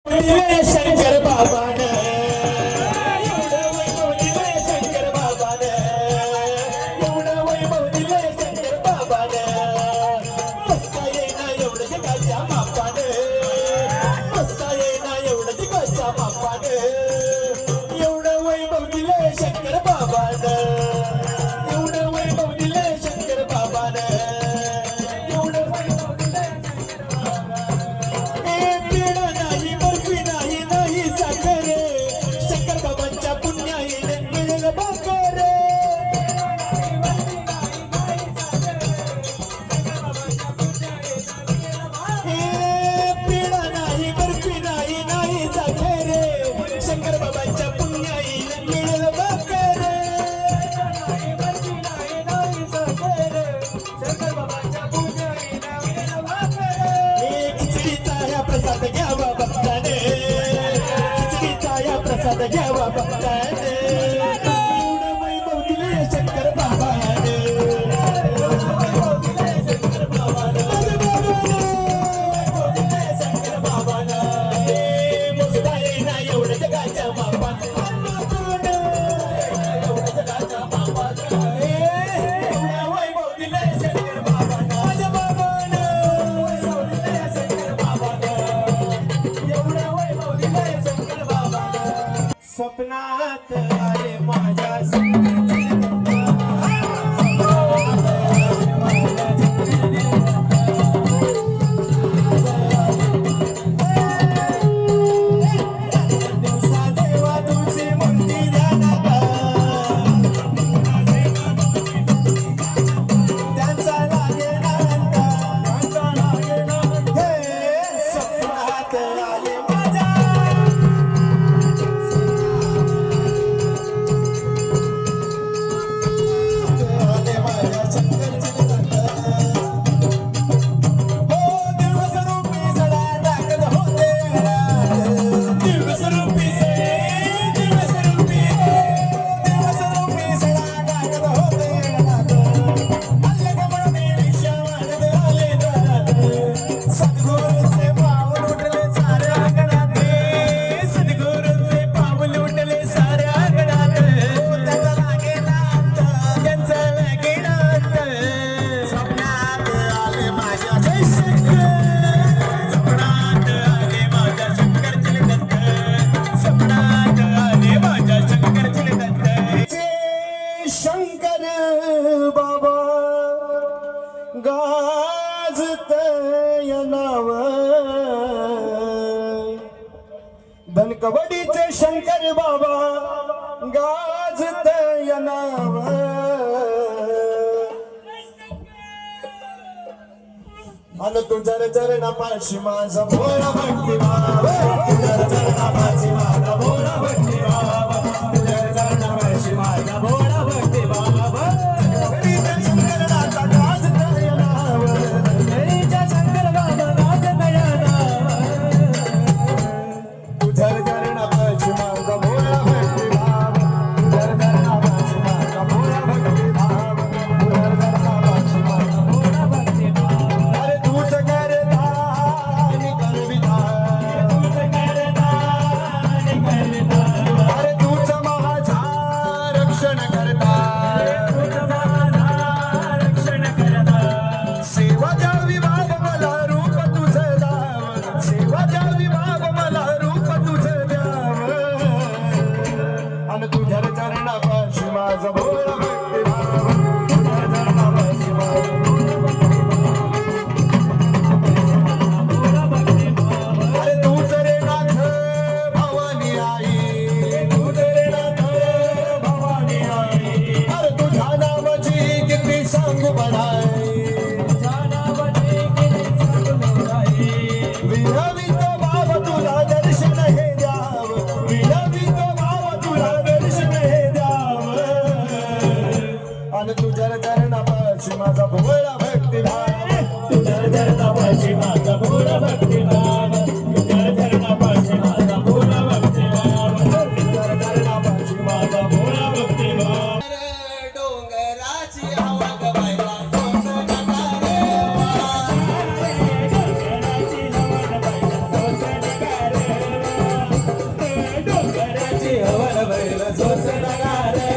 शंकर बाबान एवढं वैभव दिलंय शंकर बाबान एवढं वैभव दिलंय शंकर बाबान बसता येईना एवढं जगाच्या मापान बसता येईना एवढं जगाच्या मापान एवढं वैभव दिलंय शंकर बाबान एवढं वैभव दिलंय शंकर बाबान एवढं वैभव दिलंय शंकर बाबान ए पिढा नाही बर्फी नाही नाही साखर शंकर बाबांच्या पुण्याईने मिळेल भाकर पिढा नाही बर्फी नाही नाही साखर शंकर बाबांच्या पुण्याईने मिळेल भाकर खिचडीचा या प्रसाद घ्यावा भक्ताने खिचडीचा या प्रसाद घ्यावा भक्ताने एवढं वैभव दिलंय शंकर बाबाने एवढं वैभव दिलंय शंकर बाबाने वैभव दिलंय शंकर बाबाने मोजता येईना एवढं जगाच्या मापात एवढं जगाच्या मापात एवढं वैभव दिलंय शंकर बाबाने माझ्या बाबाने वैभव दिलंय शंकर बाबाने एवढं वैभव दिलंय शंकर बाबाने स्वप्नात आले माझ्या दिवसा देवा तुझी मूर्ती ध्यानात त्यांचा लागेना हे स्वप्नात आले माझ्या आले माझ्या शंकरची हो दिवसरूपी सडा टाकत होते दिवसरूपी दिवसरूपी सडा टाकत होते आले गमने विश्वात आले दारात सद्गुरूचे पाऊल उठले साऱ्या अंगणात सद्गुरूचे पाऊल उठले साऱ्या अंगणात त्याचा लागेना त्यांचा लागेना स्वप्नात आले माझ्या जय शंकर स्वप्नात आले माझ्या शंकरचे दत्त स्वप्नात आले माझ्या शंकरचे दत्त शंकर बाबा गाजत नाव धनकवडीचे शंकर बाबा गाजत नाव आलो तुझ्या चरणापाशी माझा भोळा भक्ती भाव तुझ्या चरणापाशी माझा भोळा भक्ती भाव तुझ्या चरणापाशी माझा भोळा भक्ती भाव धनकवडीच्या शंकराचा गाजत नाव धनकवडीच्या शंकर बाबा गाजत नाव तुझ्या चरणापाशी माझा भोळा भक्ती भाव तुझ्या चरणापाशी माझा भोळा भक्ती भाव तुझ्या चरणापाशी माझा भोळा भक्ती भाव अरे तूच करता आणि कर विधान बैल झोचला गार